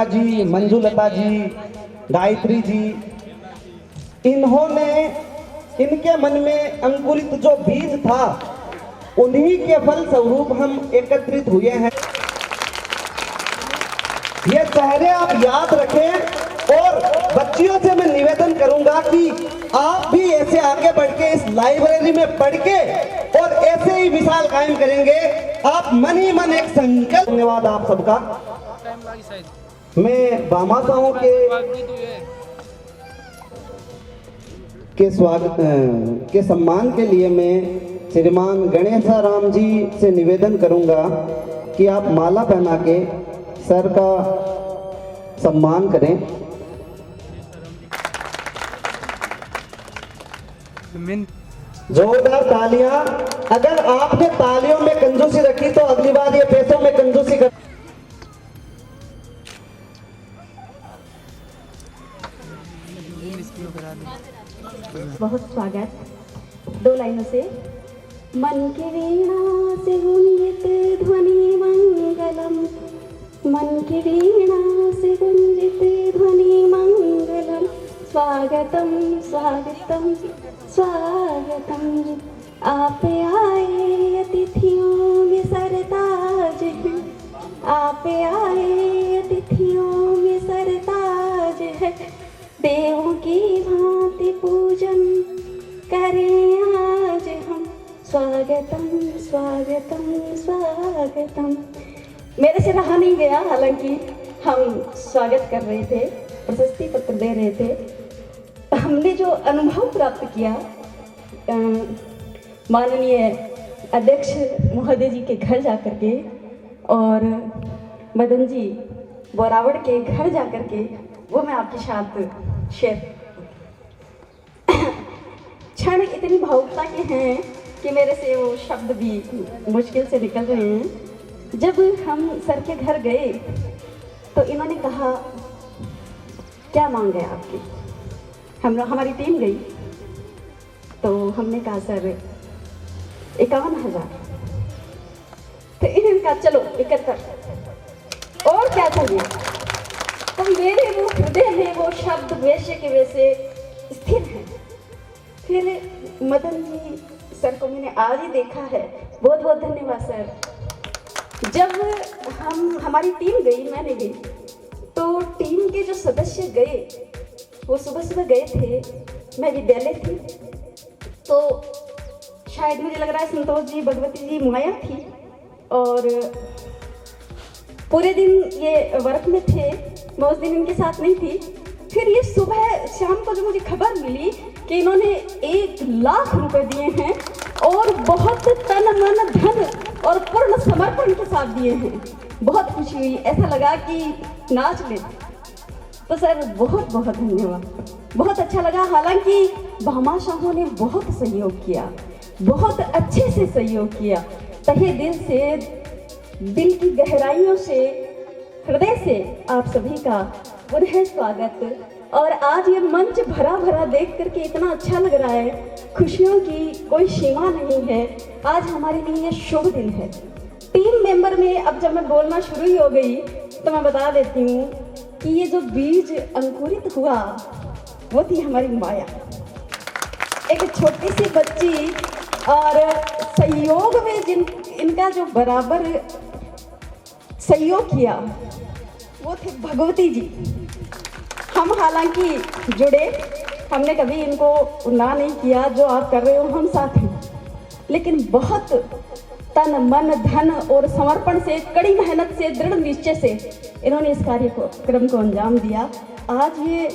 जी, मंजुलता जी, गायत्री जी, इन्होंने इनके मन में अंकुरित जो बीज था उन्हीं के फल स्वरूप हम एकत्रित हुए हैं। ये चेहरे आप याद रखें और बच्चियों से मैं निवेदन करूंगा कि आप भी ऐसे आगे बढ़ के इस लाइब्रेरी में पढ़ के और ऐसे ही मिसाल कायम करेंगे। आप मन ही मन एक संकल्प। धन्यवाद आप सबका। मैं भामाशाहों के स्वागत के सम्मान के लिए मैं श्रीमान गणेशाराम जी से निवेदन करूंगा कि आप माला पहना के सर का सम्मान करें। जोरदार तालियां। अगर आपने तालियों में कंजूसी रखी तो अगली बार ये पैसों में कंजूसी कर। बहुत स्वागत। दो लाइनों से। मन की वीणा से गुंजित ध्वनि मंगलम, मन की वीणा से गुंजित ध्वनि मंगलम, स्वागतम स्वागतम स्वागतम। आप आए अतिथियों में सरताज है, आप आए अतिथियों में सरताज है। देवों की भांति पूजन करें आज हम, स्वागतम स्वागतम स्वागतम। मेरे से रहा नहीं गया, हालांकि हम स्वागत कर रहे थे, प्रशस्ति पत्र दे रहे थे। हमने जो अनुभव प्राप्त किया माननीय अध्यक्ष महोदय जी के घर जाकर के और मदन जी बोरावड़ के घर जाकर के, वो मैं आपके साथ शेयर। क्षण इतनी भावुकता के हैं कि मेरे से वो शब्द भी मुश्किल से निकल रहे हैं। जब हम सर के घर गए तो इन्होंने कहा क्या मांग है आपकी। हमारी टीम गई तो हमने कहा सर 51,000। तो इन्होंने कहा चलो 71 और क्या चाहिए। तो मेरे वो हृदय में वो शब्द वैसे के वैसे स्थिर हैं। फिर मदन जी सर को मैंने आज ही देखा है, बहुत बहुत धन्यवाद सर। जब हमारी टीम गई, मैंने गई, तो टीम के जो सदस्य गए वो सुबह सुबह गए थे, मैं विद्यालय थी, तो शायद मुझे लग रहा है संतोष जी, भगवती जी, माया थी और पूरे दिन ये वर्क में थे। मैं उस दिन इनके साथ नहीं थी। फिर ये सुबह शाम को जो मुझे खबर मिली कि इन्होंने 1,00,000 रुपए दिए हैं और बहुत तन मन धन और पूर्ण समर्पण के साथ दिए हैं, बहुत खुशी हुई। ऐसा लगा कि नाच ले। तो सर बहुत बहुत धन्यवाद, बहुत अच्छा लगा। हालांकि भामाशाहों ने बहुत सहयोग किया, बहुत अच्छे से सहयोग किया, तहे दिल से, दिल की गहराइयों से, हृदय से आप सभी का पुनः स्वागत। और आज ये मंच भरा भरा देख करके इतना अच्छा लग रहा है, खुशियों की कोई सीमा नहीं है। आज हमारे लिए ये शुभ दिन है। टीम मेंबर में अब जब मैं बोलना शुरू ही हो गई तो मैं बता देती हूँ कि ये जो बीज अंकुरित हुआ वो थी हमारी माया, एक छोटी सी बच्ची। और सहयोग में इनका जो बराबर सहयोग किया वो थे भगवती जी। हम हालांकि जुड़े, हमने कभी इनको ना नहीं किया, जो आप कर रहे हो हम साथ हैं, लेकिन बहुत तन मन धन और समर्पण से, कड़ी मेहनत से, दृढ़ निश्चय से इन्होंने इस कार्यक्रम को अंजाम दिया। आज ये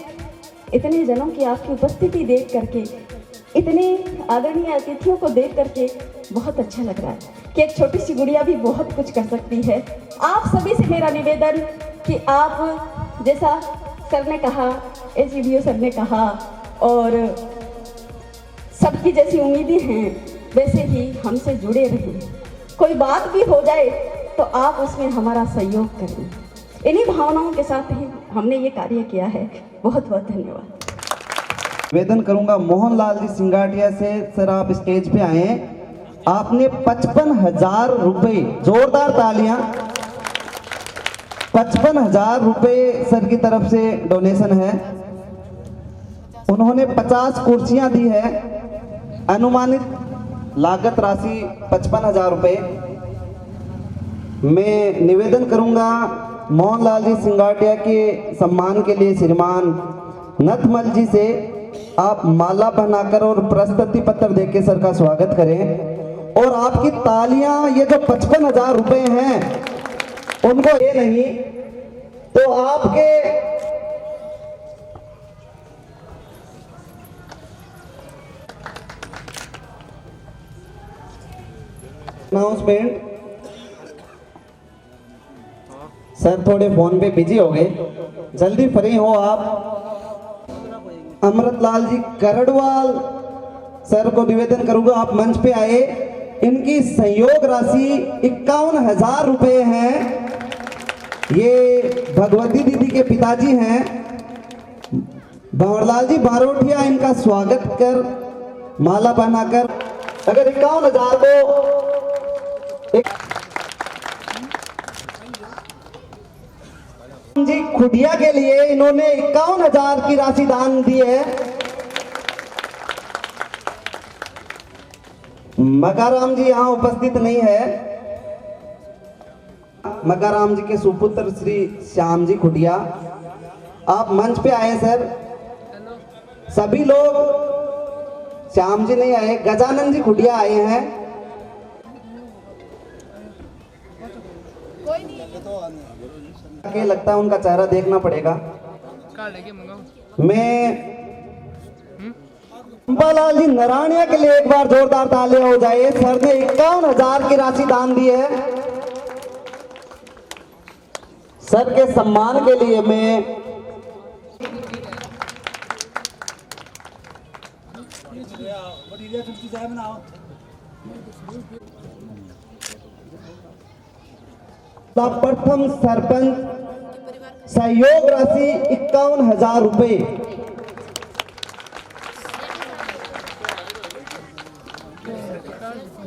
इतने जनों की आपकी उपस्थिति देख करके, इतने आदरणीय अतिथियों को देख करके बहुत अच्छा लग रहा है कि एक छोटी सी गुड़िया भी बहुत कुछ कर सकती है। आप सभी से मेरा निवेदन कि आप जैसा सर ने कहा, एसडीओ सर ने कहा और सबकी जैसी उम्मीदें हैं वैसे ही हमसे जुड़े रहें। कोई बात भी हो जाए तो आप उसमें हमारा सहयोग करें। इन्हीं भावनाओं के साथ ही हमने ये कार्य किया है। बहुत बहुत धन्यवाद। निवेदन करूंगा मोहनलाल जी सिंगाटिया से, सर आप स्टेज पे आए हैं। आपने 55,000 रुपए, जोरदार तालियां, 55,000 रुपए सर की तरफ से डोनेशन है। उन्होंने 50 कुर्सियां दी है, अनुमानित लागत राशि 55,000 रुपए। मैं निवेदन करूंगा मोहनलाल जी सिंगाटिया के सम्मान के लिए श्रीमान नथमल जी से आप माला पहनाकर और प्रस्तुति पत्र देके सर का स्वागत करें। और आपकी तालियां, ये जो 55,000 रुपए हैं उनको ये नहीं तो आपके अनाउंसमेंट, सर थोड़े फोन पे बिजी हो गए, जल्दी फ्री हो आप। अमृतलाल जी करड़वाल सर को निवेदन करूंगा आप मंच पे आए। इनकी सहयोग राशि 51,000 रुपए है। ये भगवती दीदी के पिताजी हैं भंवरलाल जी बारोटिया, इनका स्वागत कर माला पहनाकर। अगर 51,000 को जी खुडिया के लिए इन्होंने 51,000 की राशि दान दी है। मकाराम जी यहाँ उपस्थित नहीं है। मकाराम जी के सुपुत्र श्री श्याम जी खुडिया आप मंच पे आए सर। सभी लोग, श्याम जी नहीं आए, गजानन जी खुडिया आए हैं। लगता है उनका चेहरा देखना पड़ेगा। मैं अंबालाल जी नरानिया के लिए एक बार जोरदार तालियां हो जाए। सर ने 51,000 की राशि दान दी है। सर के सम्मान के लिए मैं प्रथम सरपंच सहयोग राशि 51,000 रुपए।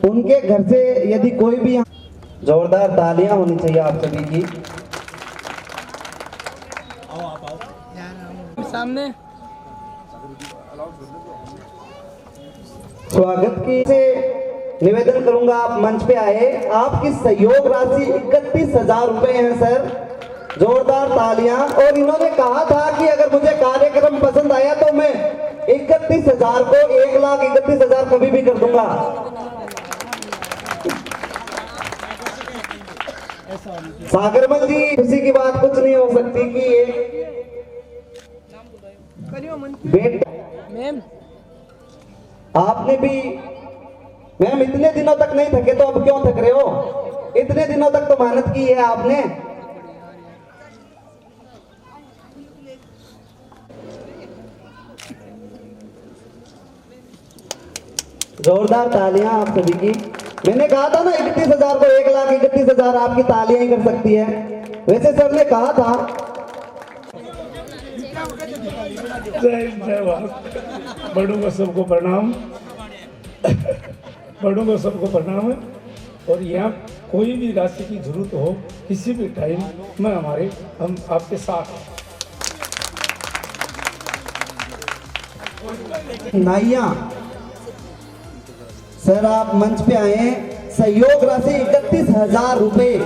उनके घर से यदि कोई भी, जोरदार तालियां होनी चाहिए आप सभी की। सामने स्वागत की से निवेदन करूंगा आप मंच पे आए। आपकी सहयोग राशि 31,000 रुपए है सर, जोरदार तालियां। और इन्होंने कहा था कि अगर मुझे कार्यक्रम पसंद आया तो मैं 31,000 को 1,31,000 कभी भी कर दूंगा। सागरमल जी, खुशी की बात कुछ नहीं हो सकती कि एक मैम आपने भी, मैम इतने दिनों तक नहीं थके तो अब क्यों थक रहे हो? इतने दिनों तक तो मेहनत की है आपने। जोरदार तालियां आप सभी की। मैंने कहा था ना 31,000 को 1,31,000 आपकी तालियां ही कर सकती है। वैसे सर ने कहा था। जय भारत। बड़ों को सबको प्रणाम, बड़ों को सबको प्रणाम। और यहाँ कोई भी राशि की जरूरत हो किसी भी टाइम में हम आपके साथ हैं। नाइया सर आप मंच पे आए। सहयोग राशि 31,000 रुपए।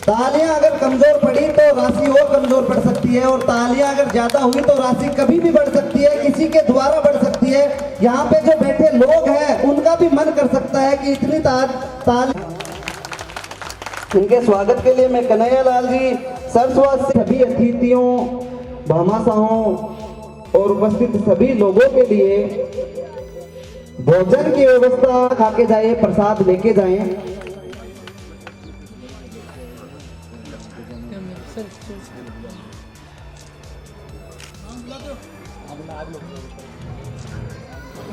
तालियां अगर कमजोर पड़ी तो राशि और कमजोर पड़ सकती है, और तालियां अगर ज्यादा हुई तो राशि कभी भी बढ़ सकती है, किसी के द्वारा बढ़ सकती है। यहाँ पे जो बैठे लोग हैं उनका भी मन कर सकता है कि इतनी ताली। इनके स्वागत के लिए मैं कन्हैया लाल जी सरस्वत से सभी अतिथियों, भामाशाहों और उपस्थित सभी लोगों के लिए भोजन की व्यवस्था, खाके जाए, प्रसाद लेके जाएं।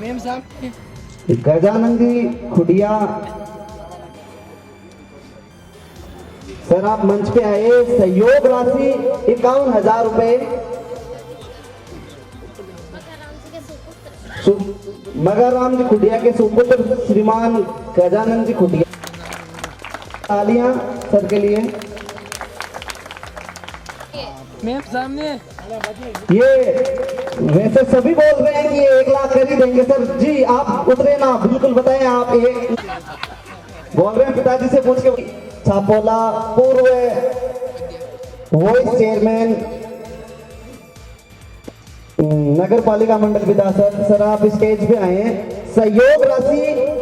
मैम साहब गजानंद जी खुडिया सर आप मंच पे आए। सहयोग राशि 51,000 रुपए। मगाराम जी खुटिया के सुपुत्र श्रीमान गजानन जी खुटिया। तालियां सर के लिए। मैम सामने। ये वैसे सभी बोल रहे हैं कि ये 1 लाख कर ही देंगे सर जी, आप उतरे ना, बिल्कुल बताएं आप। एक बोल रहे हैं पिताजी से पूछ के। छापोला पूर्व वाइस चेयरमैन नगर पालिका मंडल विदा सर आप स्टेज पे आए हैं। सहयोग राशि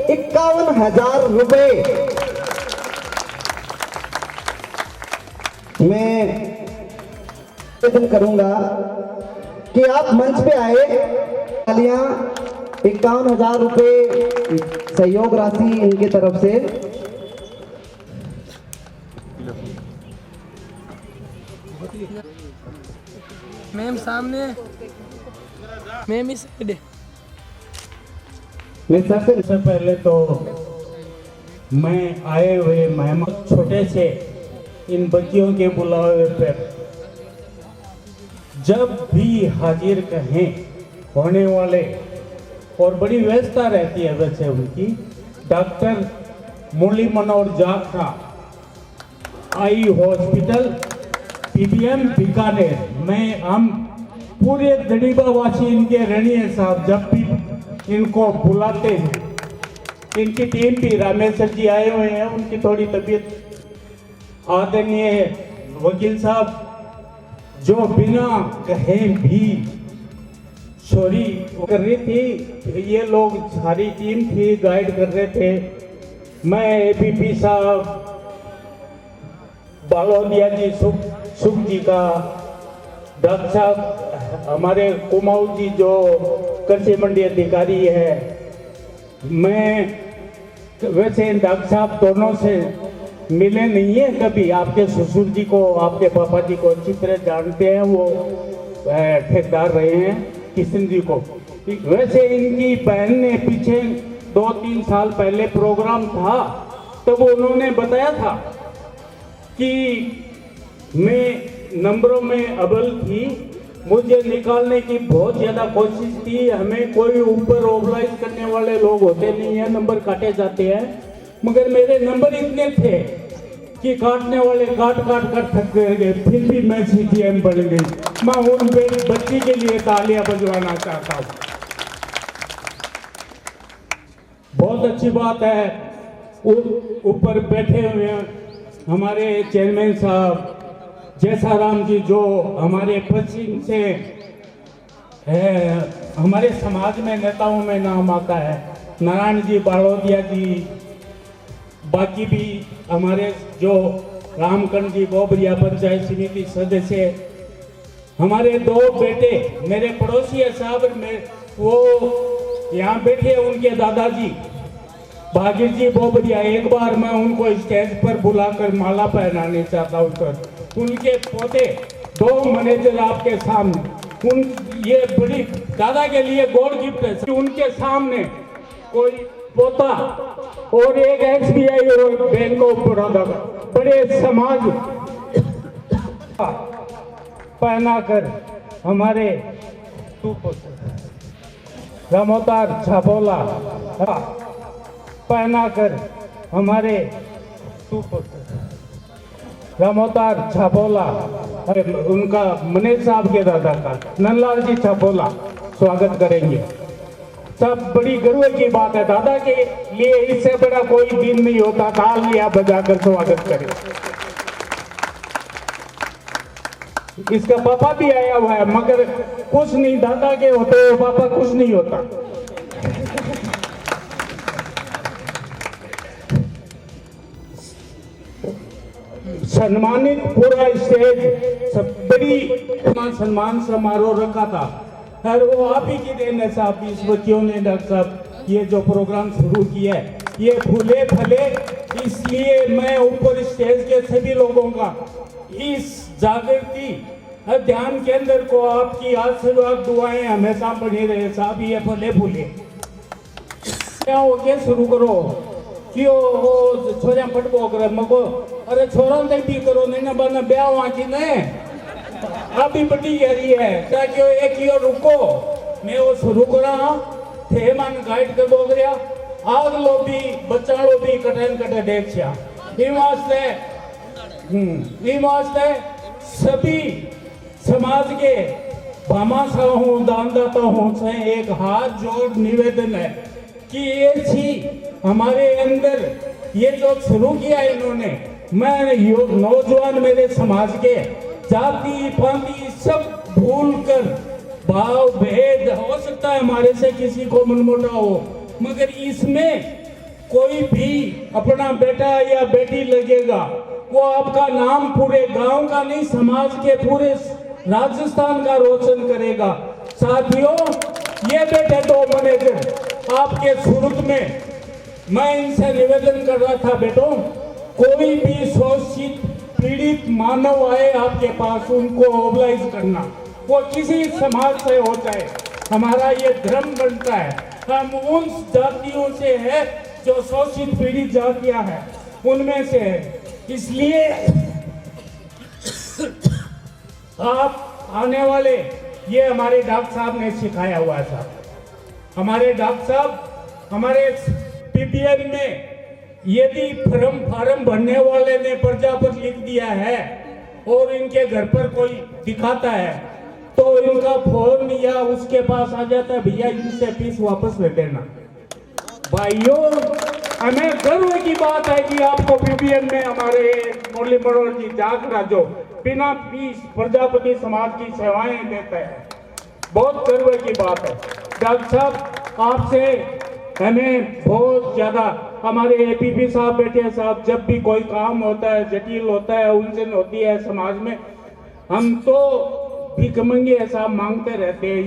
51,000 रुपए मैं निवेदन करूंगा कि आप मंच पे आए। तालियां 51,000 रुपए सहयोग राशि इनके तरफ से। मैम सामने। मैम इस साइड। मैं सबसे सबसे पहले तो मैं आए हुए मेहमान छोटे से इन बच्चियों के बुलावे पर जब भी हाजिर कहें होने वाले, और बड़ी व्यवस्था रहती है वैसे उनकी। Doctor Murli Manohar जाखड़ा eye hospital PBM Bikaner में हम पूरे दड़ीबावासी इनके ऋणी हैं साहब। जब भी इनको बुलाते हैं, इनकी टीम भी रामेश्वर जी आए हुए हैं, उनकी थोड़ी तबीयत आदरणीय वकील साहब जो बिना कहे भी सॉरी कर रही थी, ये लोग सारी टीम थी गाइड कर रहे थे। मैं एबीपी साहब, बालोदिया जी, सुख जी का, डॉक्टर साहब हमारे कुमाऊ जी जो कृषि मंडी अधिकारी है। मैं वैसे डॉक्टर साहब दोनों से मिले नहीं है कभी। आपके ससुर जी को, आपके पापा जी को अच्छी तरह जानते हैं, वो ठेकेदार रहे हैं किशन जी को। वैसे इनकी बहन ने पीछे 2-3 साल पहले प्रोग्राम था, तब उन्होंने बताया था कि मैं नंबरों में अव्वल थी, मुझे निकालने की बहुत ज़्यादा कोशिश थी। हमें कोई ऊपर ओवरलाइज करने वाले लोग होते नहीं हैं, नंबर काटे जाते हैं, मगर मेरे नंबर इतने थे कि काटने वाले काट काट कर थक गए, फिर भी मैं सीजीएम बन गई। मैं उन बच्ची के लिए तालियां बजवाना चाहता हूँ। बहुत अच्छी बात है। ऊपर बैठे हुए हैं हमारे चेयरमैन साहब जैसाराम जी, जो हमारे पश्चिम से हमारे समाज में नेताओं में नाम आता है। नारायण जी, बालोदिया जी, बाकी भी हमारे जो रामकंड जी बोबरिया पंचायत समिति सदस्य, हमारे 2 बेटे मेरे पड़ोसी है साहब, में वो यहाँ बैठे, उनके दादाजी भागीर जी बोबरिया। एक बार मैं उनको स्टेज पर बुलाकर माला पहनाने चाहता हूँ सर। उनके पोते 2 मैनेजर आपके सामने, उन ये बड़ी दादा के लिए गोल्ड गिफ्ट है। उनके सामने कोई पोता और एक SBI और बैंक ऑफ बड़ौदा बड़े समाज पहनाकर हमारे रामोतार छापोला पहनाकर हमारे रामोतार छापोला, उनका मनीष साहब के दादा का नंदलाल जी छापोला स्वागत करेंगे। सब बड़ी गर्व की बात है। दादा के लिए इससे बड़ा कोई दिन नहीं होता। तालियां बजाकर स्वागत करें। इसका पापा भी आया हुआ है, मगर कुछ नहीं, दादा के होते हुए पापा कुछ नहीं होता। सम्मानित पूरा स्टेज सब बड़ी सम्मान समारोह रखा था, और वो आप ही की देन है साहब। इस बच्चियों ने डॉक्टर साहब ये जो प्रोग्राम शुरू किया है, ये फूले फले, इसलिए मैं ऊपर स्टेज के सभी लोगों का इस जागृति ध्यान केंद्र को आपकी आशीर्वाद दुआएं हमेशा बनी रहे साहब। ये फले फूले क्या हो गया, शुरू करो क्यों वो छोरा फटको करे मको, अरे छोरा तक भी करो नहीं ना बना ब्याह वहां की नहीं अभी बड़ी गहरी है, ताकि एक यो रुको मैं वो शुरू करा थे मन गाइड कर बोल रहा आग लो भी बच्चा लो भी कटन कटे देख छा ई वास्ते सभी समाज के भामाशाह हूँ दानदाता हूँ से एक हाथ जोड़ निवेदन है कि ये छी हमारे अंदर ये जो शुरू किया इन्होंने, मैं नौजवान मेरे समाज के जाति पाति सब भूल कर भाव भेद हो सकता है हमारे से किसी को मनमुटाव हो, मगर इसमें कोई भी अपना बेटा या बेटी लगेगा वो आपका नाम पूरे गांव का नहीं समाज के पूरे राजस्थान का रोशन करेगा। साथियों, ये बैठे दो मैनेजर आपके सूरत में, मैं इनसे निवेदन कर रहा था बेटों, कोई भी शोषित पीड़ित मानव आए आपके पास उनको मोबिलाइज करना, वो किसी समाज से हो जाए, हमारा ये धर्म बनता है। हम उन जातियों से है जो शोषित पीड़ित जातियां हैं उनमें से है, इसलिए आप आने वाले ये हमारे डॉक्टर साहब ने सिखाया हुआ था। हमारे डॉक्टर साहब हमारे पीपीएन में यदि फार्म भरने वाले ने प्रजापति लिख दिया है और इनके घर पर कोई दिखाता है तो इनका फोन या उसके पास आ जाता है, भैया इनसे फीस वापस ले देना। भाइयों, हमें गर्व की बात है कि आपको पीपीएन में हमारे मुरली मनोहर जी जाखड़ा जो बिना फीस प्रजापति समाज की सेवाएं देता है, बहुत गर्व की बात है। डॉक्टर साहब, आपसे हमें बहुत ज्यादा, हमारे एपीपी साहब बैठे साहब, जब भी कोई काम होता है जटिल होता है उलझन होती है समाज में, हम तो भीख मंगे साहब मांगते रहते हैं।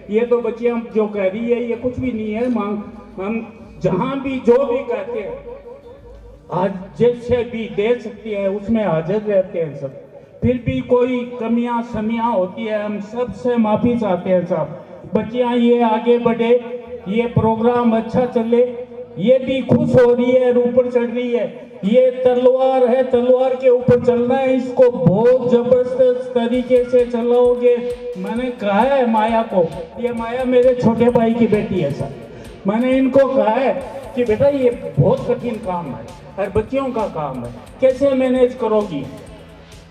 ये तो बच्चियां जो कह रही है ये कुछ भी नहीं है, हम जहां भी जो भी कहते हैं आज जैसे भी दे सकती है उसमें हाजिर रहते हैं सब। फिर भी कोई कमियां समियां होती है हम सबसे माफी चाहते हैं साहब। बच्चियां ये आगे बढ़े, ये प्रोग्राम अच्छा चले, ये भी खुश हो रही है, ऊपर चढ़ रही है। ये तलवार है, तलवार के ऊपर चलना है, इसको बहुत जबरदस्त तरीके से चलाओगे। मैंने कहा है माया को, ये माया मेरे छोटे भाई की बेटी है सर, मैंने इनको कहा है कि बेटा ये बहुत कठिन काम है और बच्चियों का काम है, कैसे मैनेज करोगी।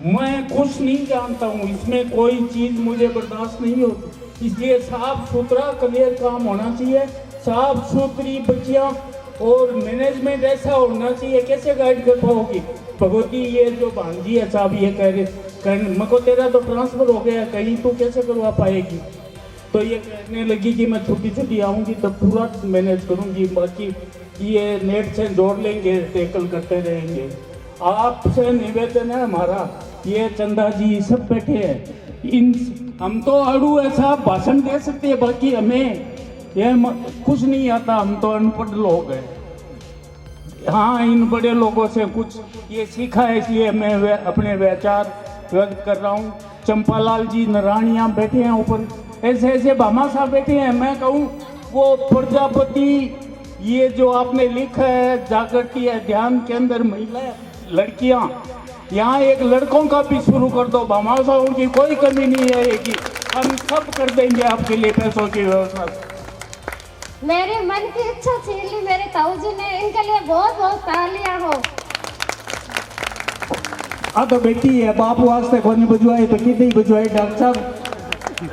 मैं कुछ नहीं जानता हूँ, इसमें कोई चीज मुझे बर्दाश्त नहीं होती, इसलिए साफ सुथरा क्लियर काम होना चाहिए, साफ सुथरी बच्चियाँ और मैनेजमेंट ऐसा होना चाहिए। कैसे गाइड कर पाओगी भगवती, ये जो भांजी है साहब ये कह रहे मको तेरा तो ट्रांसफर हो गया कहीं, तू कैसे करवा पाएगी। तो ये कहने लगी कि मैं छुट्टी छुट्टी आऊँगी तब पूरा मैनेज करूँगी, बाकी ये नेट से जोड़ लेंगे, टैकल करते रहेंगे। आपसे निवेदन है हमारा, ये चंदा जी सब बैठे हैं, इन हम तो अड़ू ऐसा भाषण दे सकते हैं, बाकी हमें ये कुछ नहीं आता, हम तो अनपढ़ लोग हैं। हाँ, इन बड़े लोगों से कुछ ये सीखा है, इसलिए मैं अपने विचार व्यक्त कर रहा हूँ। चंपालाल जी नरानिया बैठे हैं ऊपर, ऐसे ऐसे भामा साहब बैठे हैं। मैं कहूँ वो प्रजापति ये जो आपने लिखा है जागृति है ध्यान के अंदर महिला लड़कियां, यहाँ एक लड़कों का भी शुरू कर दो, भामा साहब की कोई कमी नहीं आएगी, हम सब कर देंगे आपके लिए पैसों की व्यवस्था। मेरे मन की इच्छा छीन ली मेरे ताऊ जी ने, इनके लिए बहुत बहुत तालियां हो। हाँ तो बेटी है बाप वास्ते कोई बजवाए तो कितनी बजवाए। डॉक्टर साहब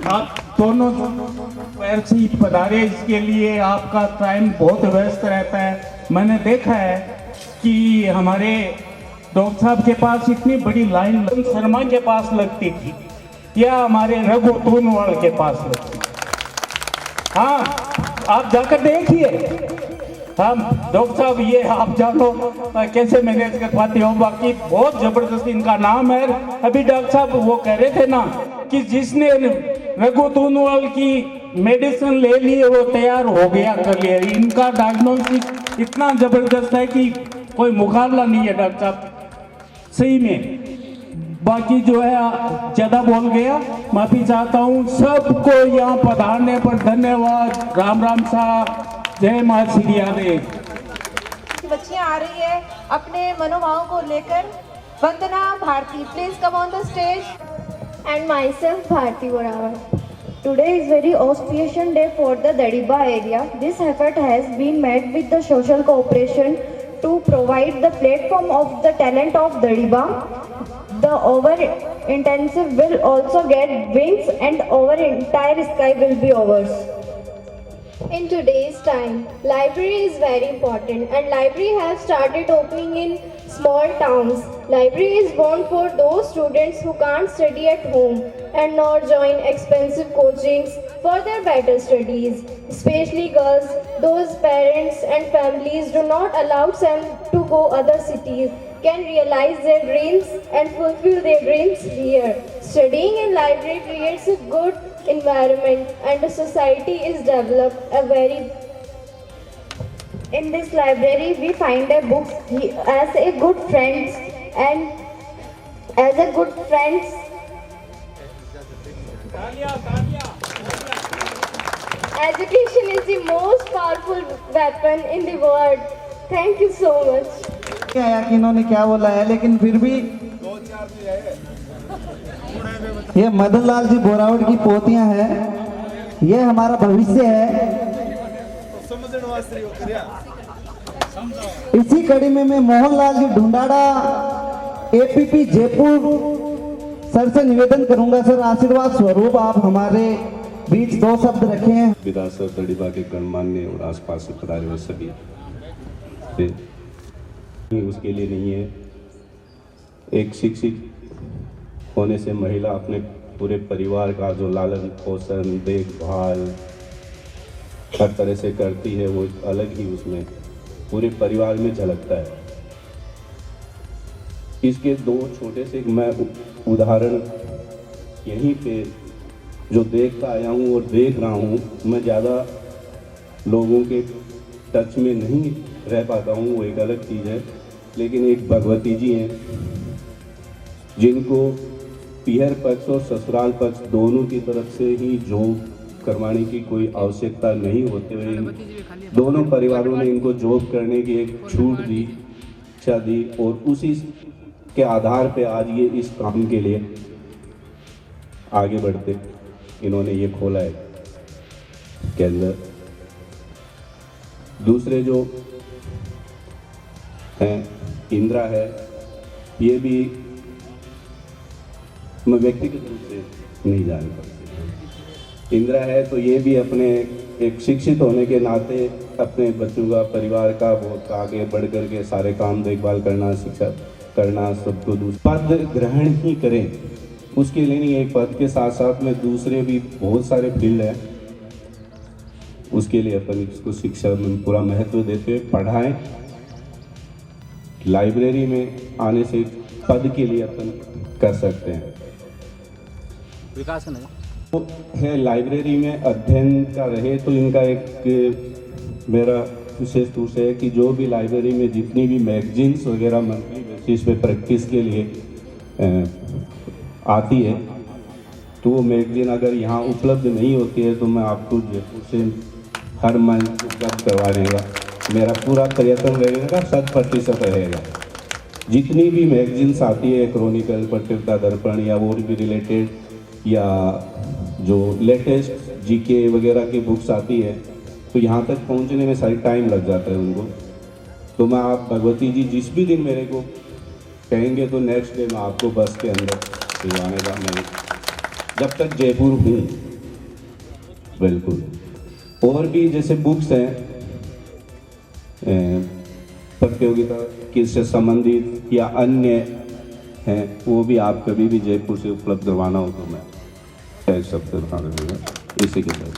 आप दोनों पैर से पधारे, इसके लिए आपका टाइम बहुत व्यस्त रहता है। मैंने देखा है कि हमारे डॉक्टर साहब के पास इतनी बड़ी लाइन शर्मा के पास लगती थी या हमारे रघु तूनवाल के पास लगती। हाँ, आप जाकर देखिए। हम डॉक्टर साहब ये आप जानो कैसे मैनेज कर पाते हो, बाकी बहुत जबरदस्त इनका नाम है। अभी डॉक्टर साहब वो कह रहे थे ना कि जिसने रघु तूनवाल की मेडिसिन ले ली है वो तैयार हो गया कर लिया। इनका डायग्नोसिस इतना जबरदस्त है कि कोई मुकाबला नहीं है डॉक्टर साहब, सही में। बाकी जो है ज्यादा बोल गया, माफी चाहता हूँ। सबको यहाँ पधारने पर धन्यवाद। राम राम साहब, जय मां श्री आदेश। बच्चियां आ रही है अपने मनोभावों को लेकर। Vandana Bharti, please come on the stage. And myself Bharti Borawal. Today is very auspicious day for the Dadiba area. This effort has been made with the social cooperation to provide the platform of the talent of Dadiba. The over intensive will also get wings and our entire sky will be ours. In today's time, library is very important and library have started opening in small towns. Library is born for those students who can't study at home and nor join expensive coachings for their better studies. Especially girls, those parents and families do not allow them to go other cities can realize their dreams and fulfill their dreams here. Studying in library creates a good environment and the society is developed a very. In this library, we find a books as a good friends and as a good friends. Education is the most powerful weapon in the world. Thank you so much. आया कि इन्होंने क्या बोला है, लेकिन फिर भी ये मदन लाल जी बोरावट की पोतियां हैं, ये हमारा भविष्य है। इसी कड़ी में मैं मोहनलाल जी ढूंढाड़ा एपीपी जयपुर सर से निवेदन करूंगा, सर आशीर्वाद स्वरूप आप हमारे बीच दो शब्द रखे हैं। विधानसभा दड़ीबा के गणमान्य और आसपास से पधारे हुए सभी उसके लिए नहीं है। एक शिक्षित होने से महिला अपने पूरे परिवार का जो लालन पोषण देखभाल हर तरह से करती है, वो अलग ही उसमें पूरे परिवार में झलकता है। इसके दो छोटे से मैं उदाहरण यहीं पे जो देखता आया हूँ और देख रहा हूँ। मैं ज़्यादा लोगों के टच में नहीं रह पाता हूँ, वो एक अलग चीज़ है। लेकिन एक भगवती जी हैं जिनको पीहर पक्ष और ससुराल पक्ष दोनों की तरफ से ही जॉब करवाने की कोई आवश्यकता नहीं होते हुए दोनों परिवारों ने इनको जॉब करने की एक छूट दी, इच्छा दी और उसी के आधार पे आज ये इस काम के लिए आगे बढ़ते इन्होंने ये खोला है केंद्र। दूसरे जो हैं इंदिरा है, ये भी मैं व्यक्तिगत रूप से नहीं जानता। इंदिरा है तो ये भी अपने एक शिक्षित होने के नाते अपने बच्चों का परिवार का बहुत आगे बढ़ कर के सारे काम देखभाल करना, शिक्षा करना, सबको पद ग्रहण ही करें उसके लिए नहीं, एक पद के साथ साथ में दूसरे भी बहुत सारे फील्ड हैं, उसके लिए अपन इसको शिक्षा में पूरा महत्व देते हुए पढ़ाएं। लाइब्रेरी में आने से पद के लिए अपन कर सकते हैं विकास तो है। लाइब्रेरी में अध्ययन का रहे तो इनका एक मेरा विशेष रूप से है कि जो भी लाइब्रेरी में जितनी भी मैगजीन्स वगैरह मंथली बेसिस पे प्रैक्टिस के लिए आती है तो वो मैगजीन अगर यहाँ उपलब्ध नहीं होती है तो मैं आपको जयपुर से हर मंथ उपलब्ध करवाने का मेरा पूरा प्रयत्न रहेगा, 100% रहेगा। जितनी भी मैगजीन्स आती है, क्रॉनिकल, पत्रिका, दर्पण या और भी रिलेटेड या जो लेटेस्ट जीके वगैरह की बुक्स आती है तो यहाँ तक पहुँचने में सारी टाइम लग जाता है उनको। तो मैं आप भगवती जी जिस भी दिन मेरे को कहेंगे तो नेक्स्ट डे मैं आपको बस के अंदर भिजवाने का मैं जब तक जयपुर हूँ बिल्कुल। और भी जैसे बुक्स हैं प्रतियोगिता किससे संबंधित या अन्य हैं वो भी आप कभी भी जयपुर से उपलब्ध करवाना हो तो मैं सबसे इसी के साथ।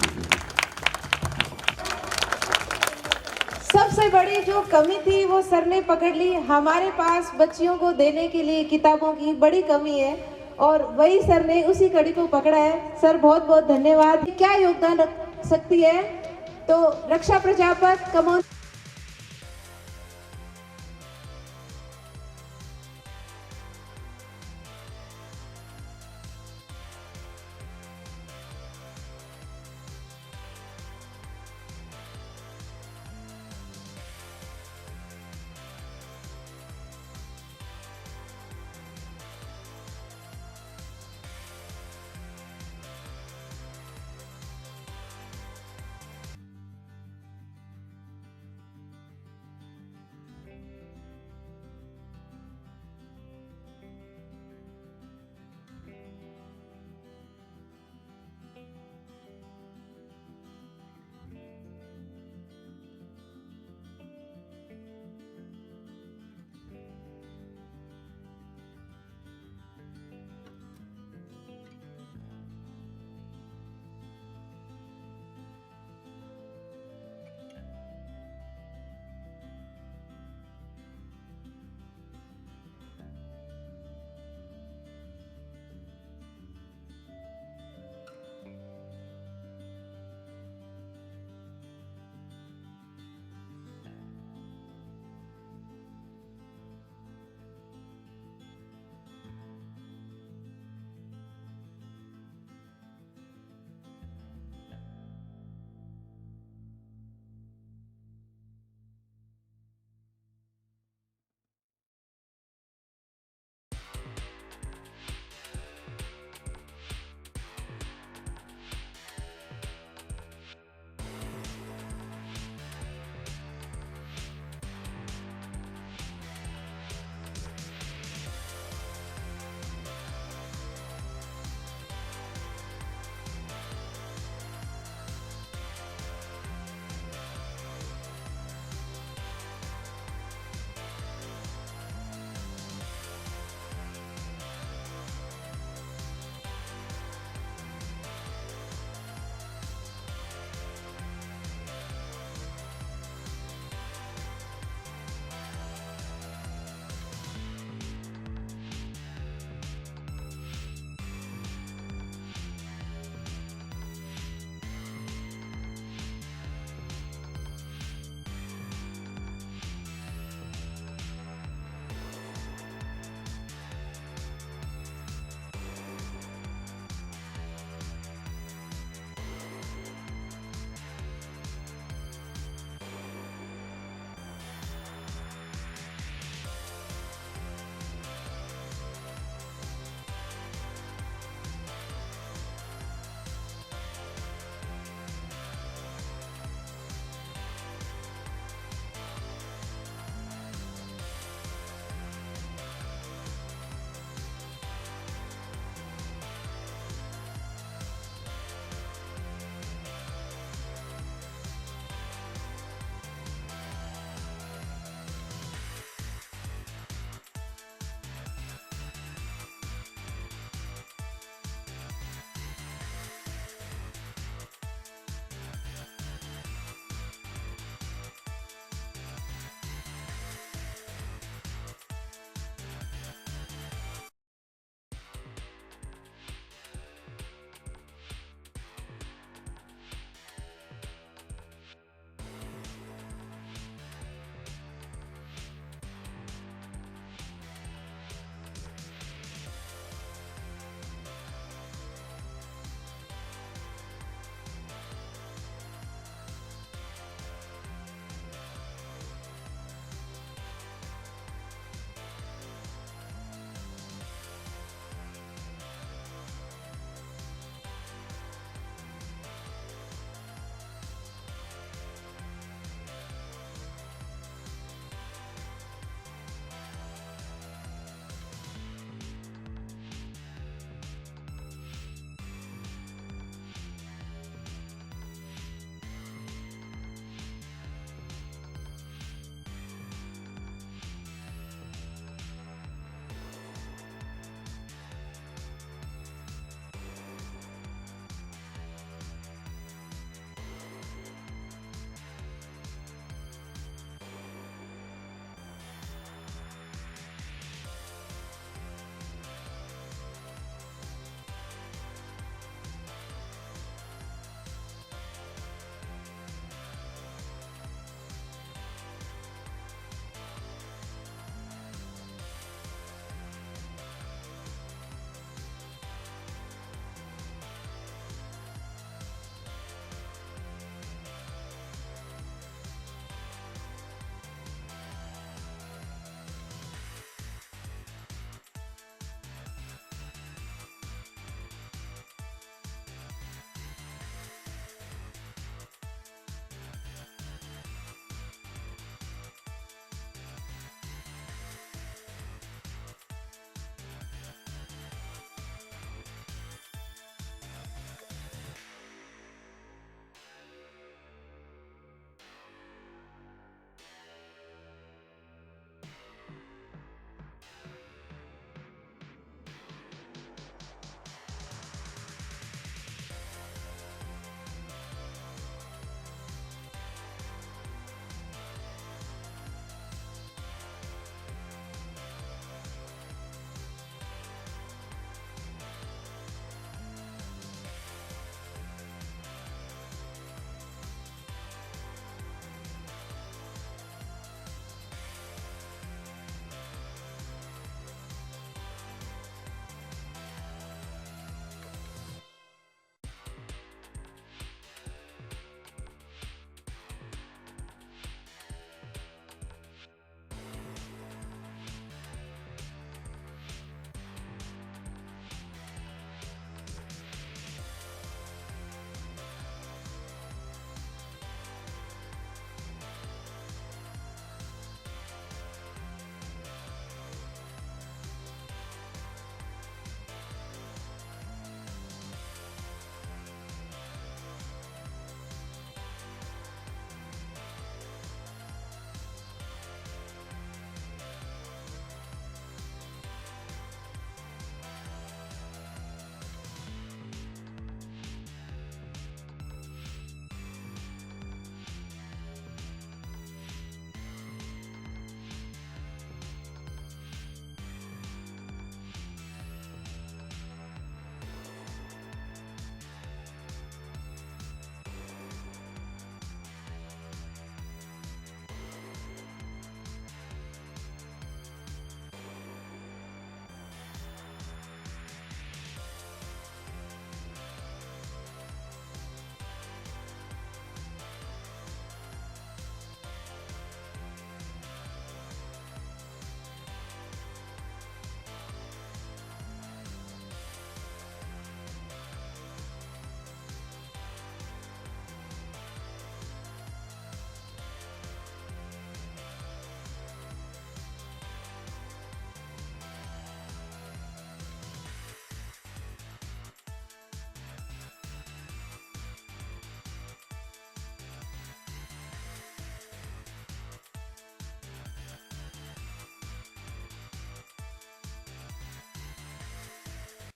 सबसे बड़ी जो कमी थी वो सर ने पकड़ ली। हमारे पास बच्चियों को देने के लिए किताबों की बड़ी कमी है और वही सर ने उसी कड़ी को पकड़ा है। सर बहुत बहुत धन्यवाद। क्या योगदान रख सकती है तो रक्षा प्रजापत कमोन।